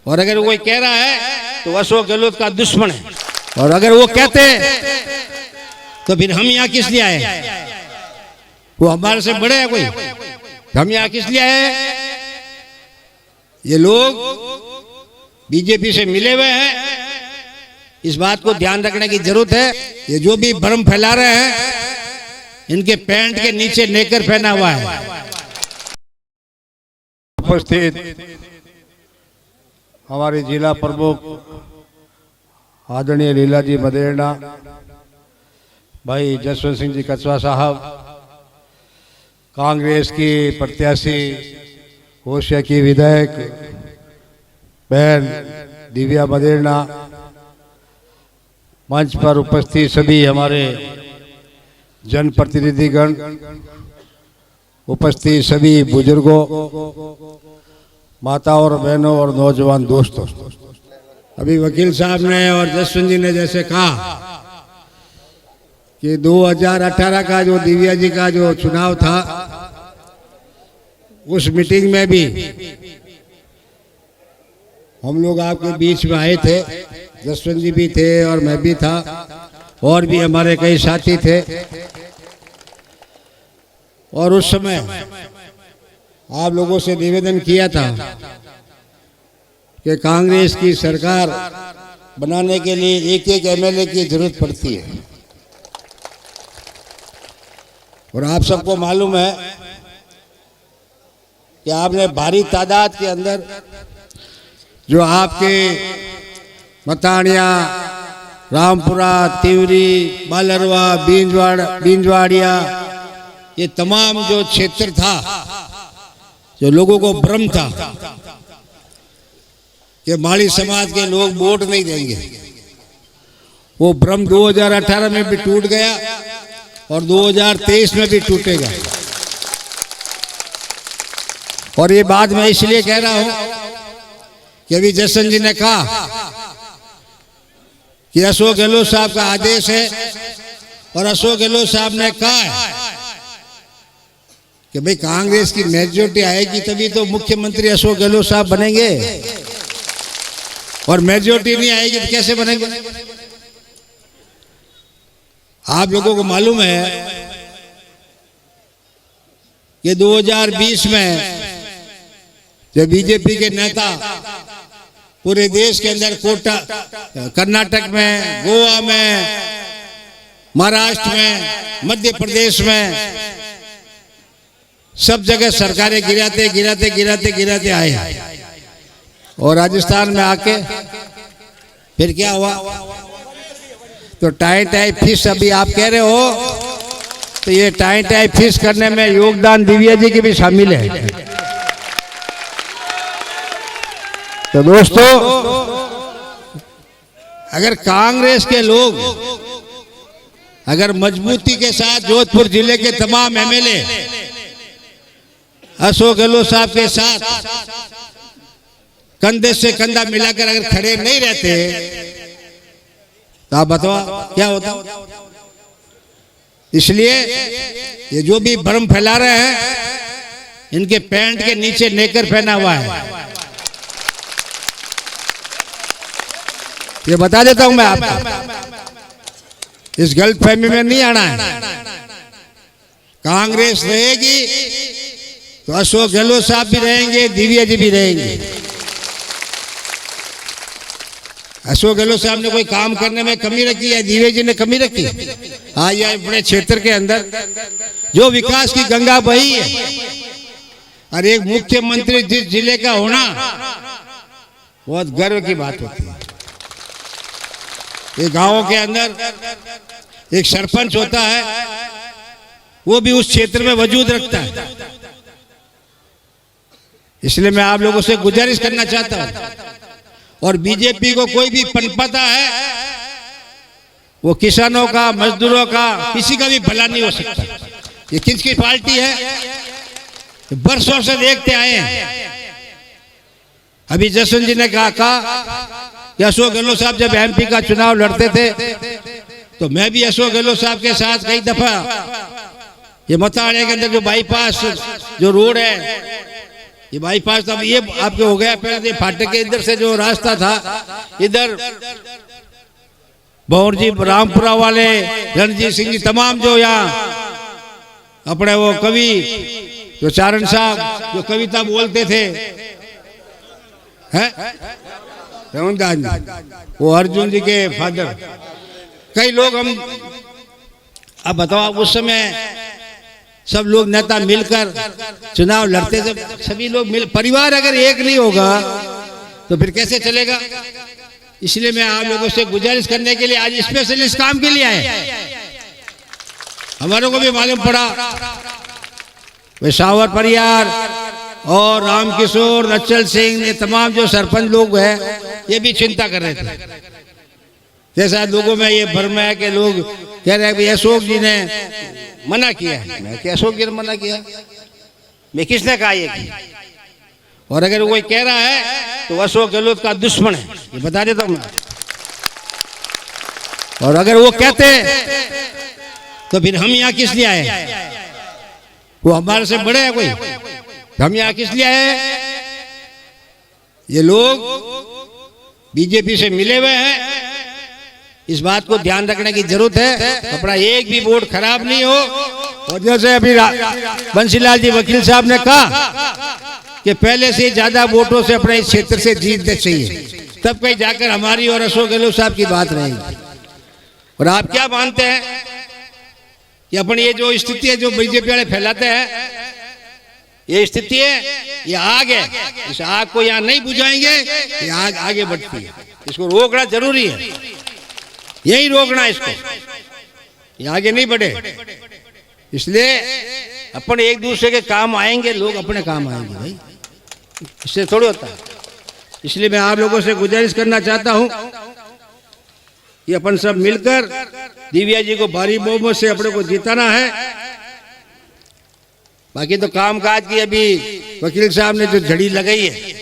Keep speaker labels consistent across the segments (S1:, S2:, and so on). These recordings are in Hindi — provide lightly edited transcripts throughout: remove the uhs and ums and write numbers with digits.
S1: और अगर कोई कह रहा है तो अशोक गहलोत का दुश्मन है, और अगर वो कहते तो फिर हम यहाँ किस लिए आए? वो हमारे से बड़े हैं कोई? हम यहाँ किस लिए आए? ये लोग बीजेपी से मिले हुए हैं, इस बात को ध्यान रखने की जरूरत है। ये जो भी भ्रम फैला रहे हैं, इनके पैंट के नीचे नेकर पहना हुआ है।
S2: उपस्थित हमारे जिला प्रमुख आदरणीय लीलाजी मदेरणा, भाई जसवंत सिंह जी कछवा साहब, कांग्रेस की प्रत्याशी होशिया की विधायक बहन दिव्या मदेरणा, मंच पर उपस्थित सभी हमारे जनप्रतिनिधिगण, उपस्थित सभी बुजुर्गों, माताओं और बहनों और नौजवान दोस्तों, अभी वकील साहब ने और जसवंत जी ने जैसे कहा कि 2018 का जो दिव्या जी का जो चुनाव था, उस मीटिंग में भी हम लोग आपके बीच में आए थे, जसवंत जी भी थे और मैं भी था, और भी हमारे कई साथी थे। और उस समय आप लोगों से निवेदन किया था कि कांग्रेस की सरकार बनाने के लिए एक एक एमएलए की जरूरत पड़ती है। और आप सबको मालूम है कि आपने भारी तादाद के अंदर जो आपके मतानिया, रामपुरा, तिवरी, बालरवा, बींजवाड़िया, ये तमाम जो क्षेत्र था, जो लोगों को भ्रम था कि माली समाज के लोग वोट नहीं देंगे, वो भ्रम 2018 में भी टूट गया और 2023 में भी टूटेगा। और ये बात मैं इसलिए कह रहा हूं कि अभी जसवंत जी ने कहा कि अशोक गहलोत साहब का आदेश है, और अशोक गहलोत साहब ने कहा है कि भाई कांग्रेस की मेजोरिटी आएगी तभी तो मुख्यमंत्री अशोक गहलोत साहब बनेंगे, और मेजोरिटी नहीं आएगी तो कैसे बनेंगे? आप लोगों को मालूम है कि 2020 में जब बीजेपी के नेता पूरे देश के अंदर कोटा, कर्नाटक में, गोवा में, महाराष्ट्र में, मध्य प्रदेश में, सब जगह सरकारें गिराते आए, और राजस्थान में आके फिर क्या हुआ? तो टाई फिश अभी आप कह रहे हो, तो ये टाई फिश करने में योगदान दिव्या जी के भी शामिल है। तो दोस्तों, अगर कांग्रेस के लोग अगर मजबूती के साथ जोधपुर जिले के तमाम एमएलए अशोक गहलोत साहब के साथ कंधे से कंधा मिलाकर अगर खड़े नहीं रहते, तो आप बताओ क्या होता? इसलिए ये जो भी भ्रम फैला रहे हैं, इनके पैंट के नीचे नेकर पहना हुआ है। ये बता देता हूं मैं आपको, इस गलतफहमी में नहीं आना है। कांग्रेस रहेगी तो अशोक गहलोत साहब भी रहेंगे, दिव्या जी भी रहेंगे। अशोक गहलोत साहब ने कोई काम करने में कमी रखी है, दिव्या जी ने कमी रखी? हाँ, ये अपने क्षेत्र के अंदर जो विकास की गंगा बही है, और एक मुख्यमंत्री जिस जिले का होना बहुत गर्व की बात होती है। एक गांव के अंदर एक सरपंच होता है, वो भी उस क्षेत्र में वजूद रखता है। इसलिए मैं आप लोगों से गुजारिश करना चाहता हूं, और बीजेपी को कोई भी पनपता है, वो किसानों का, मजदूरों का, किसी का भी भला नहीं हो सकता। ये किसकी पार्टी है? बरसों से देखते आए हैं। अभी जसवंत जी ने कहा कि अशोक गहलोत साहब जब एमपी का चुनाव लड़ते थे, तो मैं भी अशोक गहलोत साहब के साथ कई दफा ये मताड़े के अंदर जो बाईपास जो रोड है, ये बाईपास तो अब ये आपके हो गया। पहले फाटक के इधर से जो रास्ता था, इधर भौर जी, रामपुरा वाले, रणजीत सिंह जी, तमाम जो यहाँ अपने वो कवि जो चारण साहब जो कविता बोलते थे, हैं रमनदास जी, वो अर्जुन जी के फादर, कई लोग हम, अब बताओ उस समय सब लोग नेता मिलकर चुनाव लड़ते थे, सभी लोग मिल, परिवार अगर एक नहीं होगा तो फिर कैसे चलेगा। इसलिए मैं आप लोगों से गुजारिश करने के लिए आज स्पेशल इस काम के लिए आए। हमारे को भी मालूम पड़ा पेशावर परियार और रामकिशोर, रचल सिंह, ये तमाम जो सरपंच लोग हैं ये भी चिंता कर रहे थे। जैसा लोगों में ये भ्रम है कि लोग कह रहे हैं कि अशोक जी ने मना किया। मैं कि अशोक जी ने मना किया, मैं किसने कहा ये कि? और अगर कोई कह रहा है तो अशोक गहलोत का दुश्मन है, ये बता देता हूं मैं। और अगर वो कहते तो फिर हम यहाँ किस लिए आए? वो हमारे से बड़े हैं कोई? हम यहाँ किस लिए आए? ये लोग बीजेपी से मिले हुए हैं, इस बात को ध्यान रखने की जरूरत है। अपना एक भी वोट खराब नहीं हो। और जैसे अभी बंसीलाल जी वकील साहब ने कहा कि पहले से ज्यादा वोटों से अपने इस क्षेत्र से जीतने चाहिए, तब कहीं जाकर हमारी और अशोक गहलोत साहब की बात रहेगी। और आप क्या मानते हैं कि अपनी ये जो स्थिति है जो बीजेपी वाले फैलाते हैं, ये स्थिति है, ये आग है, इस आग को यहाँ नहीं बुझाएंगे, ये आग आगे बढ़ती है। इसको रोकना जरूरी है, यही रोकना इसको, ये आगे नहीं बढ़े। इसलिए अपन एक दूसरे के काम आएंगे, लोग अपने काम आएंगे भाई, इससे थोड़ी होता है। इसलिए मैं आप लोगों से गुजारिश करना चाहता हूं कि अपन सब मिलकर दिव्या जी को भारी बहुमत से अपने को जिताना है। बाकी तो कामकाज की अभी वकील साहब ने जो झड़ी लगाई है,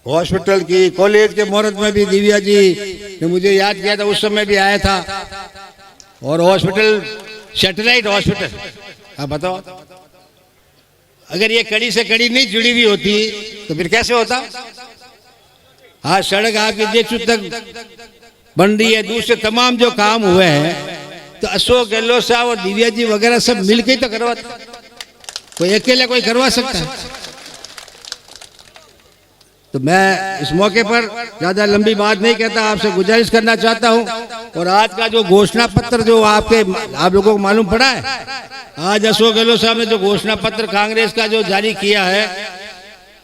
S2: हॉस्पिटल की, कॉलेज के मुहूर्त में भी दिव्या जी ने मुझे याद किया था, उस समय भी आया था। और हॉस्पिटल, सैटेलाइट हॉस्पिटल, आप बताओ अगर ये कड़ी से कड़ी नहीं जुड़ी हुई होती तो फिर कैसे होता? आज सड़क आपकी देशु तक बन रही है, दूसरे तमाम जो काम हुए हैं तो अशोक गहलोत साहब और दिव्या जी वगैरह सब मिलकर ही तो करवाते, कोई अकेले कोई करवा सकता है? तो मैं इस मौके पर ज्यादा लंबी बात नहीं कहता, आपसे गुजारिश करना चाहता हूं। और आज का जो घोषणा पत्र जो आप लोगों को मालूम पड़ा है, आज अशोक गहलोत साहब ने जो घोषणा पत्र कांग्रेस का जो जारी किया है,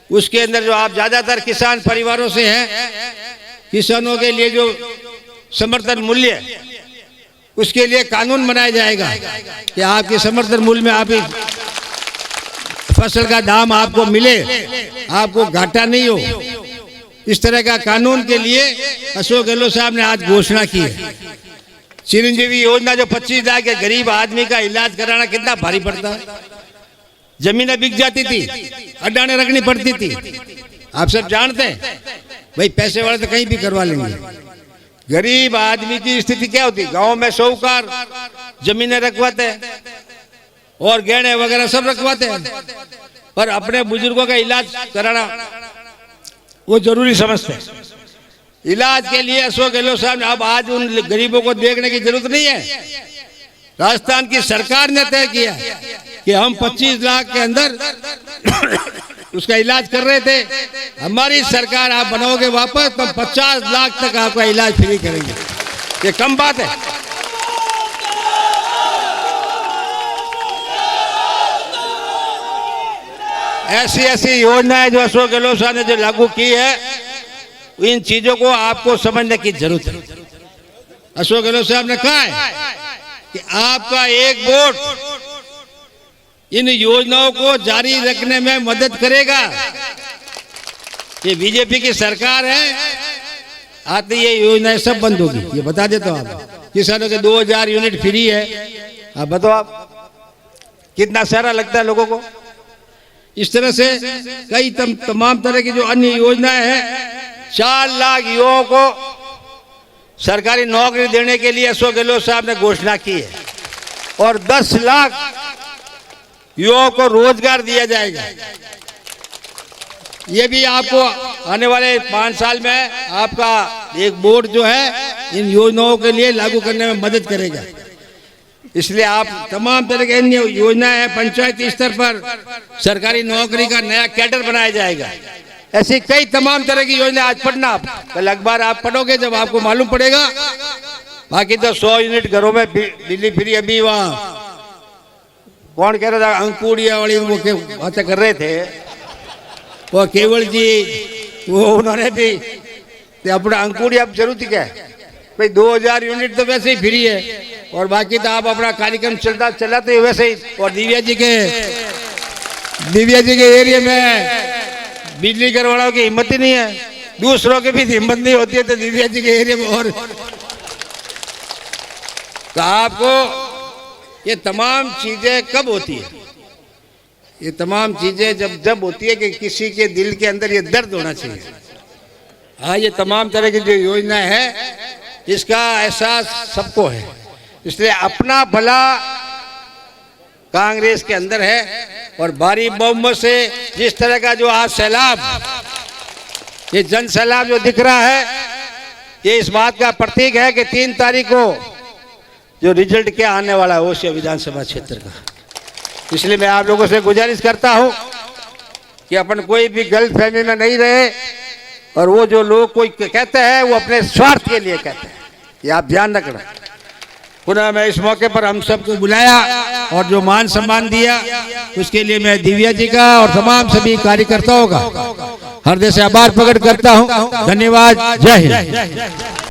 S2: उसके अंदर जो आप ज्यादातर किसान परिवारों से हैं, किसानों के लिए जो समर्थन मूल्य, उसके लिए कानून बनाया जाएगा कि आपके समर्थन मूल्य में आप फसल का दाम आपको मिले, आपको घाटा नहीं हो। इस तरह का कानून के लिए अशोक गहलोत साहब ने आज घोषणा की है। चिरंजीवी योजना जो 25 लाख के गरीब आदमी का इलाज कराना कितना भारी पड़ता है, जमीनें बिक जाती थी, अड्डाने रखनी पड़ती थी, आप सब जानते हैं भाई। पैसे वाले तो कहीं भी करवा लेंगे, गरीब आदमी की स्थिति क्या होती? गांव में साहूकार जमीनें रखवाते हैं और गहने वगैरह सब रखवाते हैं, पर अपने बुजुर्गों का इलाज कराना वो जरूरी समझते हैं। इलाज के लिए अशोक गहलोत साहब ने, अब आज उन गरीबों को देखने की जरूरत नहीं है। राजस्थान की सरकार ने तय किया कि हम 25 लाख के अंदर उसका इलाज कर रहे थे। हमारी सरकार आप बनाओगे वापस तो 50 लाख तक आपका इलाज फ्री करेंगे। ये कम बात है? ऐसी ऐसी योजनाएं जो अशोक गहलोत साहब ने जो लागू की है, इन चीजों को आपको समझने की जरूरत है। अशोक गहलोत साहब ने कहा है कि आपका एक वोट इन योजनाओं को जारी रखने में मदद करेगा। ये बीजेपी की सरकार है, आते ये योजनाएं सब बंद होगी, ये बता देता हूं। आप किसानों के 2000 यूनिट फ्री है, आप बताओ आप कितना सारा लगता है लोगों को। इस तरह से कई तमाम तरह की जो अन्य योजनाएं हैं, 4 लाख युवाओं को सरकारी नौकरी देने के लिए अशोक गहलोत साहब ने घोषणा की है। और 10 लाख
S1: युवाओं को रोजगार दिया जाएगा। ये भी आपको आने वाले 5 साल में आपका एक बोर्ड जो है इन योजनाओं के लिए लागू करने में मदद करेगा। इसलिए आप तमाम तरह की अन्य योजनाएं हैं, पंचायती स्तर पर सरकारी नौकरी का नया कैडर बनाया जाएगा। ऐसी कई तमाम तरह की योजना आज पढ़ना, आप कल अखबार आप पढ़ोगे जब आपको मालूम पड़ेगा। बाकी तो 100 यूनिट घरों में बिजली फ्री। अभी वहाँ कौन कह रहा था, अंकुड़िया वाली वो बातें कर रहे थे, वो केवल जी, वो उन्होंने भी अपना अंकुड़ी अब जरूरत क्या है भाई, 2000 यूनिट तो वैसे ही फ्री है और बाकी तो आप अपना कार्यक्रम चलाते वैसे ही। और दिव्या जी के एरिया में बिजली घर वालों की हिम्मत ही नहीं है, दूसरों की भी हिम्मत नहीं होती है, तो दिव्या जी के एरिया में और। तो आपको ये तमाम चीजें कब होती है? ये तमाम चीजें जब होती है कि किसी के दिल के अंदर ये दर्द होना चाहिए। हाँ, ये तमाम तरह की जो योजना है इसका एहसास सबको है। इसलिए अपना भला कांग्रेस के अंदर है और भारी बहुमत से जिस तरह का जो आज सैलाब, ये जन सैलाब जो दिख रहा है, ये इस बात का प्रतीक है कि 3 तारीख को जो रिजल्ट क्या आने वाला है ओसिया विधानसभा क्षेत्र का। इसलिए मैं आप लोगों से गुजारिश करता हूं कि अपन कोई भी गलतफहमी में नहीं रहे, और वो जो लोग कोई कहते हैं वो अपने स्वार्थ के लिए कहते हैं, ये आप ध्यान रखना। पुनः मैं इस मौके पर हम सबको बुलाया और जो मान सम्मान दिया उसके लिए मैं दिव्या जी का और तमाम सभी कार्यकर्ताओं का हृदय से आभार प्रकट करता हूं। धन्यवाद। जय हिंद।